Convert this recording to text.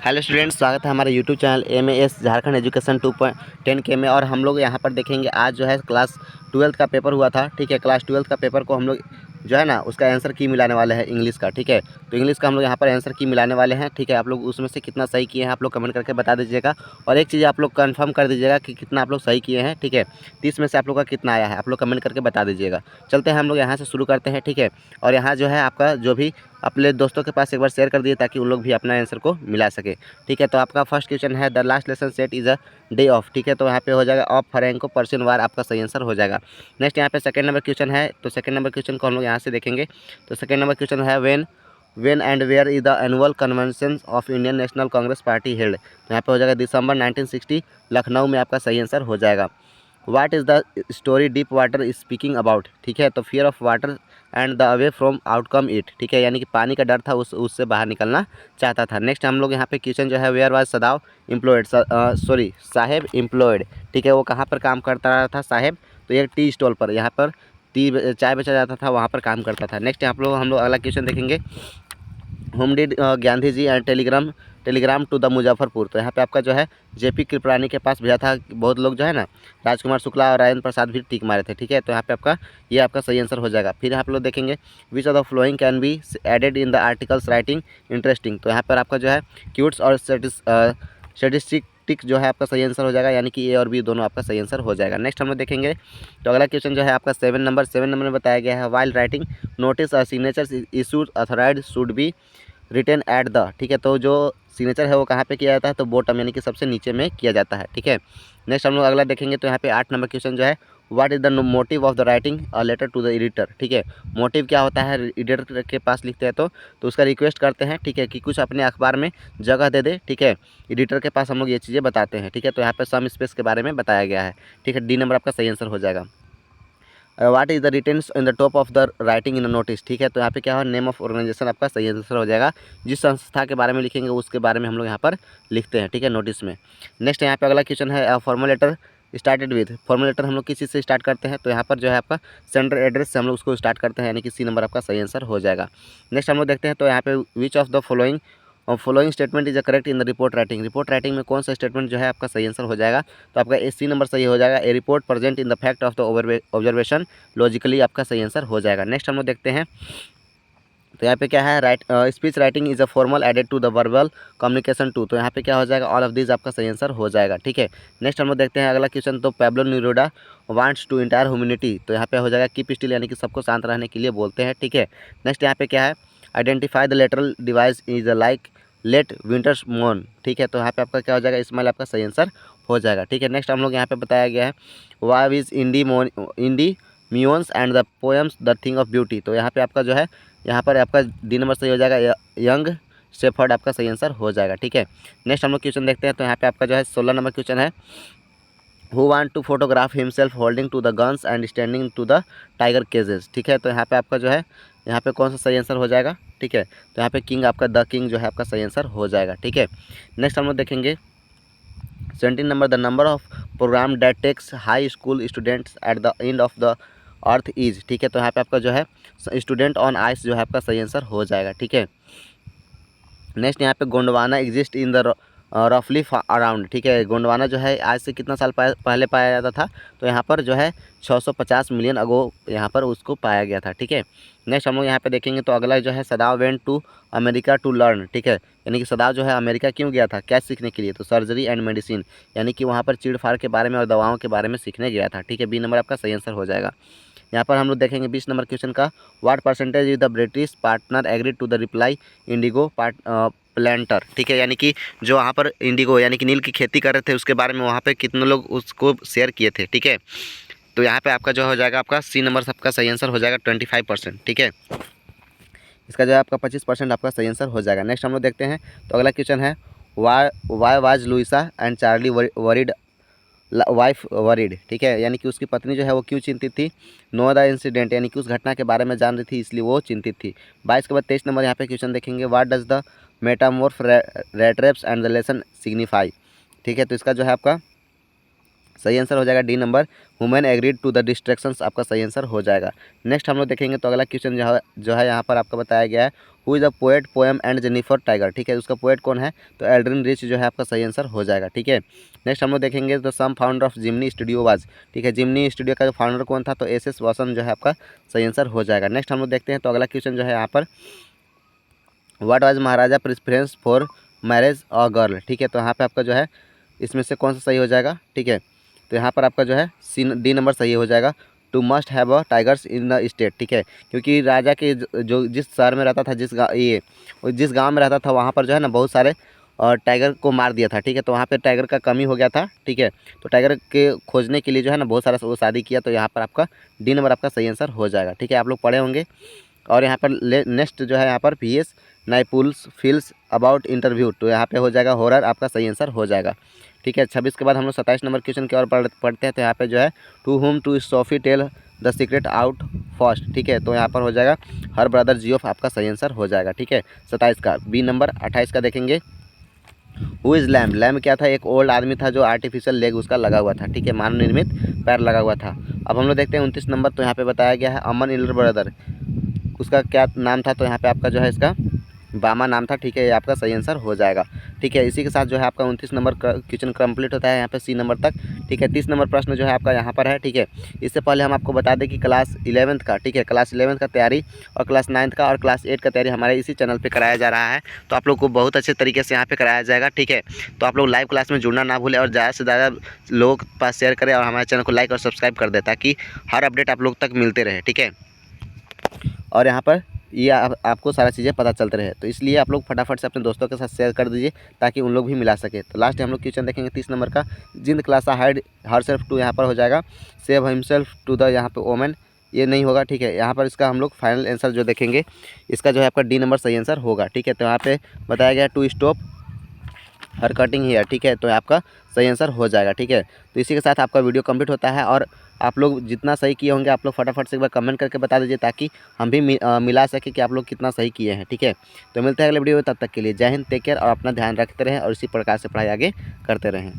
Hello students, स्वागत है हमारे YouTube channel MAS Jharkhand education 2.10 के में। और हम लोग यहाँ पर देखेंगे आज जो है क्लास 12 का पेपर हुआ था। ठीक है, क्लास 12 का पेपर को हम लोग जो है ना उसका आंसर की मिलाने वाले हैं इंग्लिश का। ठीक है, तो इंग्लिश का हम लोग यहाँ पर आंसर की मिलाने वाले हैं। ठीक है, आप लोग उसमें से कितना सही किए हैं आप लोग कमेंट करके बता दीजिएगा। और एक चीज़ आप लोग कंफर्म कर दीजिएगा कि कितना आप लोग सही किए हैं। ठीक है, 30 में से आप लोग का कितना आया है आप लोग कमेंट करके बता दीजिएगा। चलते हैं हम लोग यहाँ से शुरू करते हैं। ठीक है, और यहाँ जो है आपका जो भी अपने दोस्तों के पास एक बार शेयर कर दिए ताकि उन लोग भी अपना आंसर को मिला सके। ठीक है, तो आपका फर्स्ट क्वेश्चन है the last lesson set is a day of. ठीक है, तो यहाँ पे हो जाएगा ऑफ फरैंको पर्सन वार, आपका सही आंसर हो जाएगा। नेक्स्ट यहाँ पे सेकंड नंबर क्वेश्चन है, तो सेकंड नंबर क्वेश्चन को हम लोग यहाँ से देखेंगे। तो सेकंड नंबर क्वेश्चन है when and where is the annual convention of Indian National Congress party held. तो यहाँ पे हो जाएगा दिसंबर 1960 लखनऊ में, आपका सही आंसर हो जाएगा। What is the story deep water is speaking about. ठीक है, तो fear of water and the away from outcome it. ठीक है, यानी कि पानी का डर था, उससे बाहर निकलना चाहता था। नेक्स्ट हम लोग यहाँ पे क्वेश्चन जो है वेयर वाज सदाव एम्प्लॉयड, साहेब एम्प्लॉयड। ठीक है, वो कहाँ पर काम करता रहा था साहेब, तो एक टी स्टॉल पर, यहाँ पर टी चाय बेचा जाता था, वहाँ पर काम करता था। नेक्स्ट यहाँ हम लोग अगला क्वेश्चन देखेंगे। Whom did Gandhi ji and telegram to the Muzaffarpur. तो यहाँ पे आपका जो है जेपी कृपलानी के पास भेजा था। बहुत लोग जो है ना राजकुमार शुक्ला और राजेंद्र प्रसाद भी टिक मारे थे। ठीक है, तो यहाँ पे आपका ये आपका सही आंसर हो जाएगा। फिर आप लोग देखेंगे which of the following can be added in the articles writing interesting. तो यहाँ पर आपका जो है क्यूट्स और स्टेटिस्टिक जो है आपका सही आंसर हो जाएगा, यानी कि ए और बी दोनों आपका सही आंसर हो जाएगा। नेक्स्ट हम लोग देखेंगे तो अगला क्वेश्चन जो है आपका 7 नंबर में बताया गया है while writing notice signatures issued authorised should be return at the. ठीक है, तो जो सिग्नेचर है वो कहाँ पे किया जाता है, तो बॉटम यानी कि सबसे नीचे में किया जाता है। ठीक है, नेक्स्ट हम लोग अगला देखेंगे। तो यहाँ पे 8 नंबर क्वेश्चन जो है what is the motive of the writing a letter to the editor. ठीक है, मोटिव क्या होता है, एडिटर के पास लिखते हैं तो उसका रिक्वेस्ट करते हैं। ठीक है, कि कुछ अपने अखबार में जगह दे दे। ठीक है, एडिटर के पास हम लोग ये चीज़ें बताते हैं। ठीक है, तो यहाँ पे सम स्पेस के बारे में बताया गया है। ठीक है, डी नंबर आपका सही आंसर हो जाएगा। What is the retains in the top of the writing in notice. ठीक है, तो यहाँ पे क्या है नेम ऑफ ऑर्गेनाइजेशन आपका सही आंसर हो जाएगा। जिस संस्था के बारे में लिखेंगे उसके बारे में हम लोग यहाँ पर लिखते हैं। ठीक है, नोटिस में। नेक्स्ट यहाँ पे अगला क्वेश्चन है फॉर्मुलेटर स्टार्टेड विद। फॉर्मुलेटर हम लोग किस चीज़ से स्टार्ट करते हैं, तो यहाँ पर जो है आपका सेंटर एड्रेस से हम लोग उसको स्टार्ट करते हैं, यानी कि सी नंबर आपका सही आंसर हो जाएगा। नेक्स्ट हम लोग देखते हैं तो यहाँ पे विच of the following statement is correct in the report writing. Report writing में कौन सा स्टेटमेंट जो है आपका सही आंसर हो जाएगा, तो आपका ए सी नंबर सही हो जाएगा। A report present in the fact of the observation logically आपका सही आंसर हो जाएगा। नेक्स्ट हम लोग देखते हैं तो यहाँ पे क्या है speech writing is a formal added to the verbal communication too. तो यहाँ पे क्या हो जाएगा ऑल ऑफ दिस आपका सही आंसर हो जाएगा। ठीक है, नेक्स्ट हम लोग देखते हैं अगला क्वेश्चन। तो Pablo Neruda wants to entire humanity. तो यहाँ पे हो जाएगा कीप स्टिल, यानी कि सबको शांत रहने के लिए बोलते हैं। ठीक है, नेक्स्ट यहाँ पे क्या है identify the literal device is like let winters moan. ठीक है, तो यहाँ पे आपका क्या हो जाएगा इस्माइल आपका सही आंसर हो जाएगा। ठीक है, नेक्स्ट हम लोग यहाँ पे बताया गया है wow is Endymion and the poems the thing of beauty. तो यहाँ पे आपका जो है यहाँ पर आपका डी नंबर सही हो जाएगा। यंग शेफर्ड आपका सही आंसर हो जाएगा। ठीक है, नेक्स्ट हम लोग क्वेश्चन देखते हैं। तो यहाँ पे आपका जो है 16 नंबर क्वेश्चन है who want to photograph himself holding to the guns and standing to the tiger cages. ठीक है, तो यहाँ पे आपका जो है यहाँ पे कौन सा सही आंसर हो जाएगा। ठीक है, तो यहाँ पे किंग आपका द किंग जो है आपका सही आंसर हो जाएगा। ठीक है, नेक्स्ट हम लोग देखेंगे 17 number the number of program that takes high school students at the end of the earth is. ठीक है, तो यहाँ पे आपका जो है स्टूडेंट ऑन आइस जो है आपका सही आंसर हो जाएगा। ठीक है, नेक्स्ट यहाँ पे गोंडवाना एग्जिस्ट इन द रफली अराउंड। ठीक है, गोंडवाना जो है आज से कितना साल पहले पाया जाता था, तो यहाँ पर जो है 650 मिलियन अगो यहाँ पर उसको पाया गया था। ठीक है, नेक्स्ट हम लोग यहाँ पे देखेंगे तो अगला जो है Sadao went to America to learn. ठीक है, यानी कि सदाव जो है अमेरिका क्यों गया था, क्या सीखने के लिए, तो सर्जरी एंड मेडिसिन, यानी कि वहाँ पर चीड़ फाड़ के बारे में और दवाओं के बारे में सीखने गया था। ठीक है, बी नंबर आपका सही आंसर हो जाएगा। यहाँ पर हम लोग देखेंगे 20 नंबर क्वेश्चन का what percentage is the British partner agree to the reply indigo planter. ठीक है, यानी कि जो वहाँ पर इंडिगो यानी कि नील की खेती कर रहे थे उसके बारे में वहाँ पे कितने लोग उसको शेयर किए थे। ठीक है, तो यहाँ पे आपका जो हो जाएगा आपका सी नंबर सबका सही आंसर हो जाएगा 25%। ठीक है, इसका जो है आपका 25% आपका सही आंसर हो जाएगा। नेक्स्ट हम लोग देखते हैं तो अगला क्वेश्चन है why was Louisa and Charlie worried wife worried. ठीक है, यानी कि उसकी पत्नी जो है वो क्यों चिंतित थी, नो द इंसिडेंट, यानी कि उस घटना के बारे में जान रही थी इसलिए वो चिंतित थी। 22 के बाद 23 नंबर यहाँ पे क्वेश्चन देखेंगे व्हाट डज द मेटामॉर्फ रेट्रेप्स एंड द लेसन सिग्निफाई। ठीक है, तो इसका जो है आपका सही आंसर हो जाएगा D number women agreed to the distractions आपका सही आंसर हो जाएगा। नेक्स्ट हम लोग देखेंगे तो अगला क्वेश्चन जो है यहाँ पर आपका बताया गया है who is the poet poem and Jennifer tiger, ठीक है, उसका पोएट कौन है, तो एल्ड्रिन रिच जो है आपका सही आंसर हो जाएगा, ठीक है। नेक्स्ट हम लोग देखेंगे तो सम फाउंडर ऑफ जिमनी स्टूडियो वाज, ठीक है, जिमनी स्टूडियो का जो फाउंडर कौन था, तो एस वासन जो है आपका सही आंसर हो जाएगा। नेक्स्ट हम लोग देखते हैं तो अगला क्वेश्चन जो है यहाँ पर what was Maharaja preference for marriage a girl, ठीक है, तो यहाँ पे आपका जो है इसमें से कौन सा सही हो जाएगा, ठीक है, तो यहाँ पर आपका जो है डी नंबर सही हो जाएगा। To must have a tigers in the state, ठीक है, क्योंकि राजा के जो जिस शहर में रहता था, जिस गांव में रहता था वहाँ पर जो है ना बहुत सारे टाइगर को मार दिया था, ठीक है, तो वहाँ पे टाइगर का कमी हो गया था, ठीक है, तो टाइगर के खोजने के लिए जो है ना बहुत सारा वो शादी किया, तो यहाँ पर आपका डी नंबर आपका सही आंसर हो जाएगा, ठीक है, आप लोग पढ़े होंगे। और यहाँ पर नेक्स्ट जो है यहाँ पर PS नाइपुल्स फील्स अबाउट इंटरव्यू, तो यहाँ पे हो जाएगा हॉरर, आपका सही आंसर हो जाएगा, ठीक है। 26 के बाद हम लोग 27 नंबर क्वेश्चन की ओर पढ़ते हैं, तो यहाँ पे जो है to whom to Sophie tell the secret out first, ठीक है, तो यहाँ पर हो जाएगा हर ब्रदर जियोफ, आपका सही आंसर हो जाएगा, ठीक है। 27 का बी नंबर। 28 का देखेंगे हु इज़ लैम, लैम क्या था, एक ओल्ड आदमी था जो आर्टिफिशियल लेग उसका लगा हुआ था, ठीक है, मानव निर्मित पैर लगा हुआ था। अब हम लोग देखते हैं 29 नंबर, तो यहाँ पे बताया गया है अमन इलर ब्रदर, उसका क्या नाम था, तो यहाँ पे आपका जो है इसका बामा नाम था, ठीक है, ये आपका सही आंसर हो जाएगा, ठीक है। इसी के साथ जो है आपका 29 नंबर क्वेश्चन कंप्लीट होता है यहाँ पे C नंबर तक, ठीक है। 30 नंबर प्रश्न जो है आपका यहाँ पर है, ठीक है। इससे पहले हम आपको बता दें कि क्लास 11th का, ठीक है, क्लास 11th का तैयारी और क्लास 9th का और क्लास 8 का तैयारी हमारे इसी चैनल पर कराया जा रहा है, तो आप लोग को बहुत अच्छे तरीके से यहाँ पर कराया जाएगा, ठीक है। तो आप लोग लाइव क्लास में जुड़ना ना भूलें और ज़्यादा से ज़्यादा लोगों के पास शेयर करें और हमारे चैनल को लाइक और सब्सक्राइब कर दें ताकि हर अपडेट आप लोग तक मिलते रहे, ठीक है। और यहाँ पर ये आपको सारा चीज़ें पता चलते रहे, तो इसलिए आप लोग फटाफट से अपने दोस्तों के साथ शेयर कर दीजिए ताकि उन लोग भी मिला सके। तो लास्ट हम लोग क्वेश्चन देखेंगे 30 नंबर का, जिंद क्लासा हाइड हर सेल्फ टू, यहाँ पर हो जाएगा सेव हिमसेल्फ टू द, यहाँ पे ओमेन, ये नहीं होगा, ठीक है। यहाँ पर इसका हम लोग फाइनल आंसर जो देखेंगे इसका जो है आपका डी नंबर सही आंसर होगा, ठीक है। तो यहाँ पे बताया गया to stop her cutting hair, ठीक है, तो आपका सही आंसर हो जाएगा, ठीक है। तो इसी के साथ आपका वीडियो कंप्लीट होता है और आप लोग जितना सही किए होंगे आप लोग फटाफट से एक बार कमेंट करके बता दीजिए ताकि हम भी मिला सके कि आप लोग कितना सही किए हैं, ठीक है। तो मिलते हैं अगले वीडियो में, तब तक के लिए जय हिंद, टेक केयर और अपना ध्यान रखते रहें और इसी प्रकार से पढ़ाई आगे करते रहें।